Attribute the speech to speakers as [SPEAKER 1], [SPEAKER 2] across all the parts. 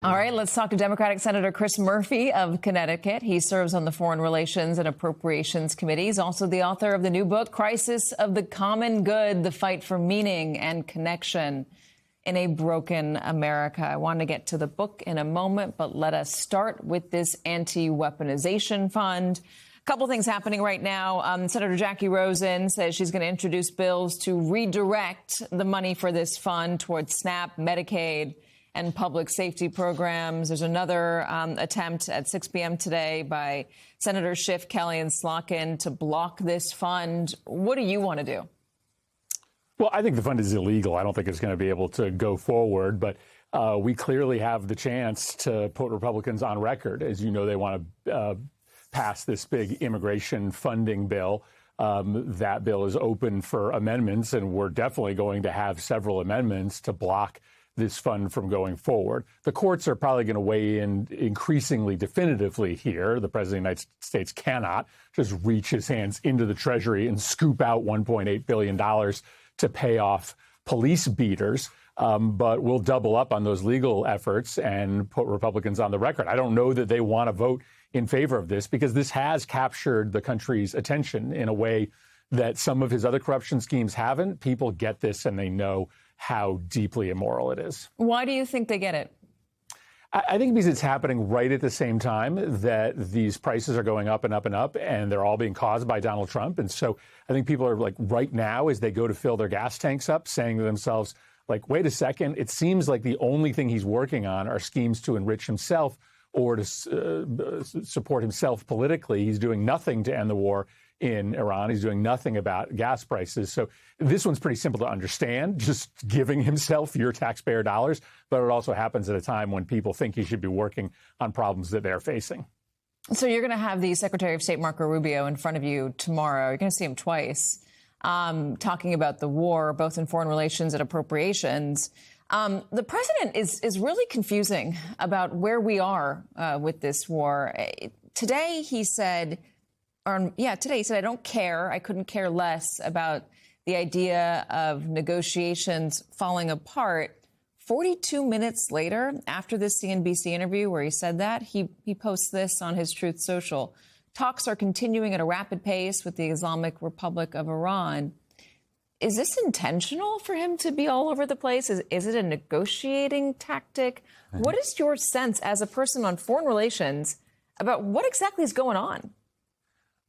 [SPEAKER 1] All right, let's talk to Democratic Senator Chris Murphy of Connecticut. He serves on the Foreign Relations and Appropriations Committee. He's also the author of the new book, Crisis of the Common Good, The Fight for Meaning and Connection in a Broken America. I want to get to the book in a moment, but let us start with this anti-weaponization fund. A couple things happening right now. Senator Jackie Rosen says she's going to introduce bills to redirect the money for this fund towards SNAP, Medicaid, and public safety programs. There's another attempt at 6 p.m. today by Senators Schiff, Kelly, and Slotkin to block this fund. What do you want to do?
[SPEAKER 2] Well, I think the fund is illegal. I don't think it's going to be able to go forward, but we clearly have the chance to put Republicans on record. As you know, they want to pass this big immigration funding bill. That bill is open for amendments, and we're definitely going to have several amendments to block this fund from going forward. The courts are probably going to weigh in increasingly definitively here. The president of the United States cannot just reach his hands into the Treasury and scoop out $1.8 billion to pay off police beaters. But we'll double up on those legal efforts and put Republicans on the record. I don't know that they want to vote in favor of this because this has captured the country's attention in a way that some of his other corruption schemes haven't. People get this and they know how deeply immoral it is.
[SPEAKER 1] Why do you think they get it?
[SPEAKER 2] I think because it's happening right at the same time that these prices are going up and up and up, and they're all being caused by Donald Trump. And so I think people are like right now as they go to fill their gas tanks up saying to themselves, like, wait a second, it seems like the only thing he's working on are schemes to enrich himself or to support himself politically. He's doing nothing to end the war in Iran. He's doing nothing about gas prices. So this one's pretty simple to understand, just giving himself your taxpayer dollars. But it also happens at a time when people think he should be working on problems that they're facing.
[SPEAKER 1] So you're going to have the Secretary of State, Marco Rubio, in front of you tomorrow. You're going to see him twice talking about the war, both in foreign relations and appropriations. The president is really confusing about where we are with this war. Today he said, I don't care. I couldn't care less about the idea of negotiations falling apart. 42 minutes later, after this CNBC interview where he said that, he posts this on his Truth Social. Talks are continuing at a rapid pace with the Islamic Republic of Iran. Is this intentional for him to be all over the place? Is it a negotiating tactic? Mm-hmm. What is your sense as a person on foreign relations about what exactly is going on?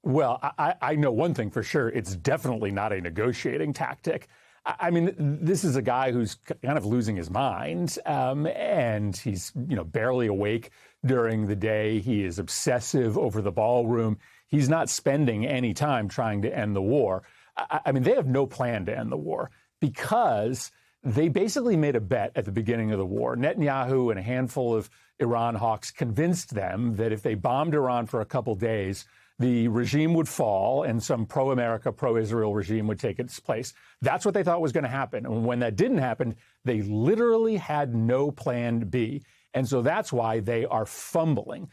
[SPEAKER 2] Well, I know one thing for sure. It's definitely not a negotiating tactic. I mean, this is a guy who's kind of losing his mind, and he's, barely awake during the day. He is obsessive over the ballroom. He's not spending any time trying to end the war. I mean, they have no plan to end the war because they basically made a bet at the beginning of the war. Netanyahu and a handful of Iran hawks convinced them that if they bombed Iran for a couple days, the regime would fall and some pro-America, pro-Israel regime would take its place. That's what they thought was going to happen. And when that didn't happen, they literally had no plan B. And so that's why they are fumbling.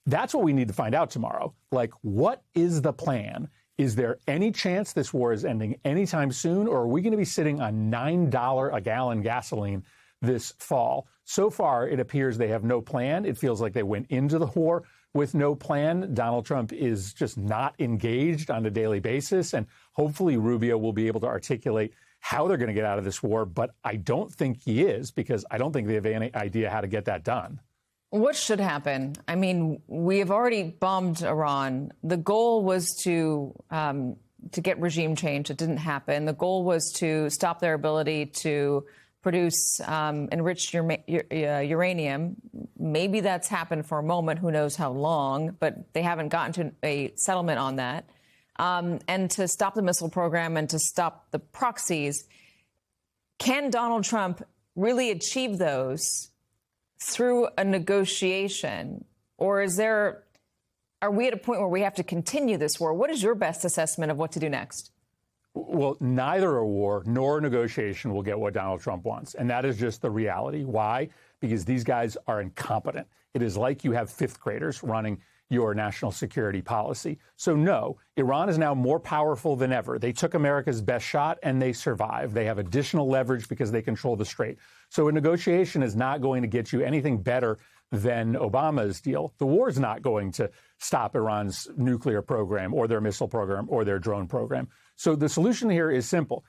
[SPEAKER 2] That's what we need to find out tomorrow. Like, what is the plan? Is there any chance this war is ending anytime soon? Or are we going to be sitting on $9 a gallon gasoline this fall? So far, it appears they have no plan. It feels like they went into the war with no plan. Donald Trump is just not engaged on a daily basis. And hopefully Rubio will be able to articulate how they're going to get out of this war. But I don't think he is, because I don't think they have any idea how to get that done.
[SPEAKER 1] What should happen? I mean, we have already bombed Iran. The goal was to get regime change. It didn't happen. The goal was to stop their ability to produce enriched uranium. Maybe that's happened for a moment. Who knows how long? But they haven't gotten to a settlement on that. And to stop the missile program and to stop the proxies. Can Donald Trump really achieve those through a negotiation? Or are we at a point where we have to continue this war? What is your best assessment of what to do next?
[SPEAKER 2] Well, neither a war nor a negotiation will get what Donald Trump wants. And that is just the reality. Why? Because these guys are incompetent. It is like you have fifth graders running your national security policy. So no, Iran is now more powerful than ever. They took America's best shot and they survived. They have additional leverage because they control the strait. So a negotiation is not going to get you anything better than Obama's deal. The war is not going to stop Iran's nuclear program or their missile program or their drone program. So the solution here is simple.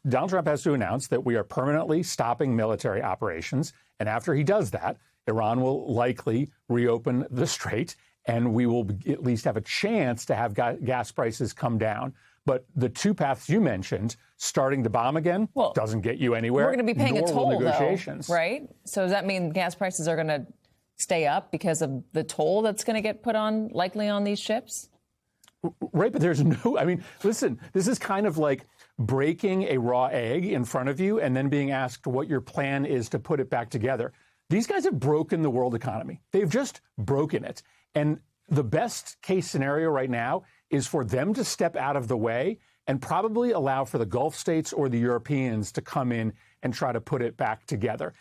[SPEAKER 2] Donald Trump has to announce that we are permanently stopping military operations. And after he does that, Iran will likely reopen the strait, and we will at least have a chance to have gas prices come down. But the two paths you mentioned, starting to bomb again, doesn't get you anywhere.
[SPEAKER 1] We're going to be paying a toll,
[SPEAKER 2] negotiations.
[SPEAKER 1] Though, right? So does that mean gas prices are going to stay up because of the toll that's going to get put on, likely on these ships?
[SPEAKER 2] Right, but there's no, I mean, listen, this is kind of like breaking a raw egg in front of you and then being asked what your plan is to put it back together. These guys have broken the world economy. They've just broken it. And the best case scenario right now is for them to step out of the way and probably allow for the Gulf states or the Europeans to come in and try to put it back together,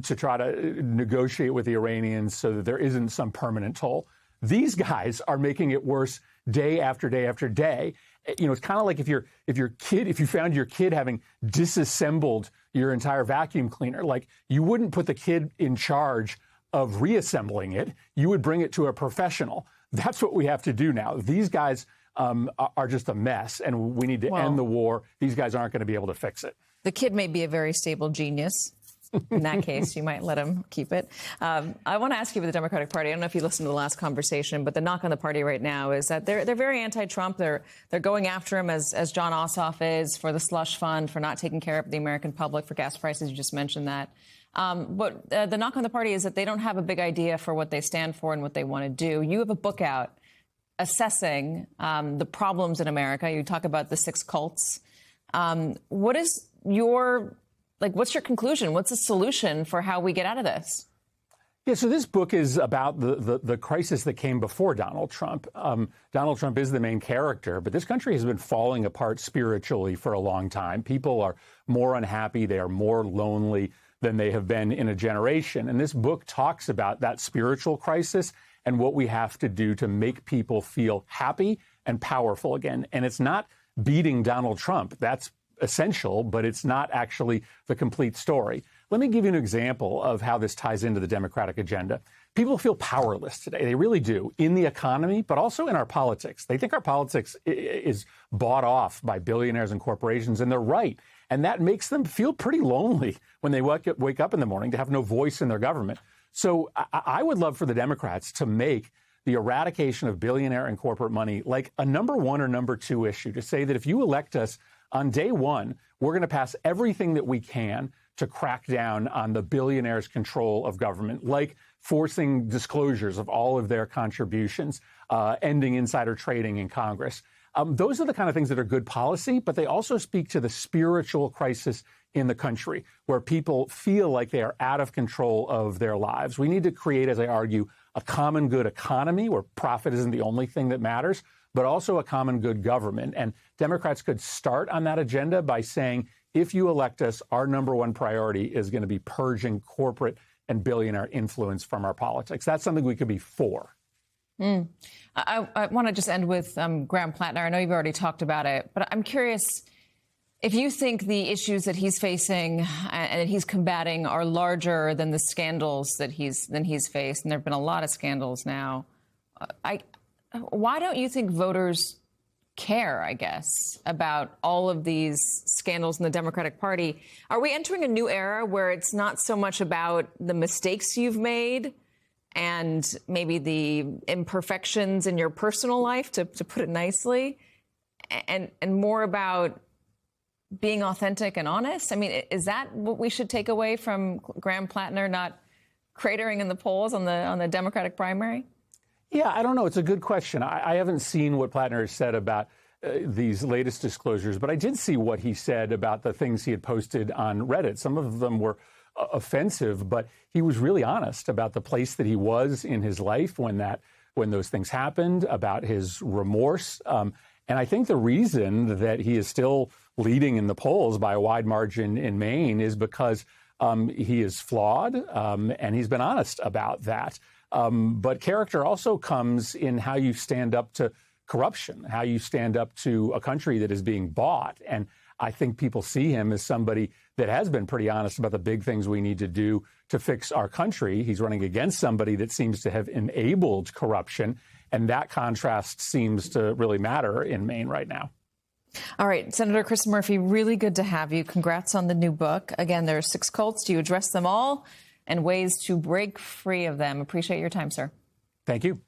[SPEAKER 2] to try to negotiate with the Iranians so that there isn't some permanent toll. These guys are making it worse day after day after day. You know, it's kind of like if you found your kid having disassembled your entire vacuum cleaner, like you wouldn't put the kid in charge of reassembling it. You would bring it to a professional. That's what we have to do now. These guys are just a mess, and we need to end the war. These guys aren't going to be able to fix it.
[SPEAKER 1] The kid may be a very stable genius. In that case, you might let him keep it. I want to ask you about the Democratic Party. I don't know if you listened to the last conversation, but the knock on the party right now is that they're very anti-Trump. They're going after him, as Jon Ossoff is, for the slush fund, for not taking care of the American public, for gas prices. You just mentioned that. But the knock on the party is that they don't have a big idea for what they stand for and what they want to do. You have a book out assessing the problems in America. You talk about the 6 cults. What is what's your conclusion? What's the solution for how we get out of this?
[SPEAKER 2] Yeah, so this book is about the crisis that came before Donald Trump. Donald Trump is the main character, but this country has been falling apart spiritually for a long time. People are more unhappy. They are more lonely than they have been in a generation. And this book talks about that spiritual crisis and what we have to do to make people feel happy and powerful again. And it's not beating Donald Trump. That's essential, but it's not actually the complete story. Let me give you an example of how this ties into the Democratic agenda. People feel powerless today. They really do, in the economy, but also in our politics. They think our politics is bought off by billionaires and corporations, and they're right. And that makes them feel pretty lonely when they wake up in the morning to have no voice in their government. So I would love for the Democrats to make the eradication of billionaire and corporate money like a number 1 or number 2 issue, to say that if you elect us on day 1, we're going to pass everything that we can to crack down on the billionaires' control of government, like forcing disclosures of all of their contributions, ending insider trading in Congress. Those are the kind of things that are good policy, but they also speak to the spiritual crisis in the country, where people feel like they are out of control of their lives. We need to create, as I argue, a common good economy where profit isn't the only thing that matters, but also a common good government. And Democrats could start on that agenda by saying, if you elect us, our number 1 priority is going to be purging corporate and billionaire influence from our politics. That's something we could be for.
[SPEAKER 1] I want to just end with Graham Plattner. I know you've already talked about it, but I'm curious if you think the issues that he's facing and that he's combating are larger than the scandals that he's faced, and there have been a lot of scandals now. Why don't you think voters care, I guess, about all of these scandals in the Democratic Party? Are we entering a new era where it's not so much about the mistakes you've made and maybe the imperfections in your personal life, to put it nicely, and more about being authentic and honest? I mean, is that what we should take away from Graham Plattner not cratering in the polls on the Democratic primary?
[SPEAKER 2] Yeah, I don't know. It's a good question. I haven't seen what Plattner has said about these latest disclosures, but I did see what he said about the things he had posted on Reddit. Some of them were offensive, but he was really honest about the place that he was in his life when those things happened, about his remorse. And I think the reason that he is still leading in the polls by a wide margin in Maine is because He is flawed, and he's been honest about that. But character also comes in how you stand up to corruption, how you stand up to a country that is being bought. And I think people see him as somebody that has been pretty honest about the big things we need to do to fix our country. He's running against somebody that seems to have enabled corruption. And that contrast seems to really matter in Maine right now.
[SPEAKER 1] All right, Senator Chris Murphy, really good to have you. Congrats on the new book. Again, there are 6 cults. Do you address them all and ways to break free of them? Appreciate your time, sir.
[SPEAKER 2] Thank you.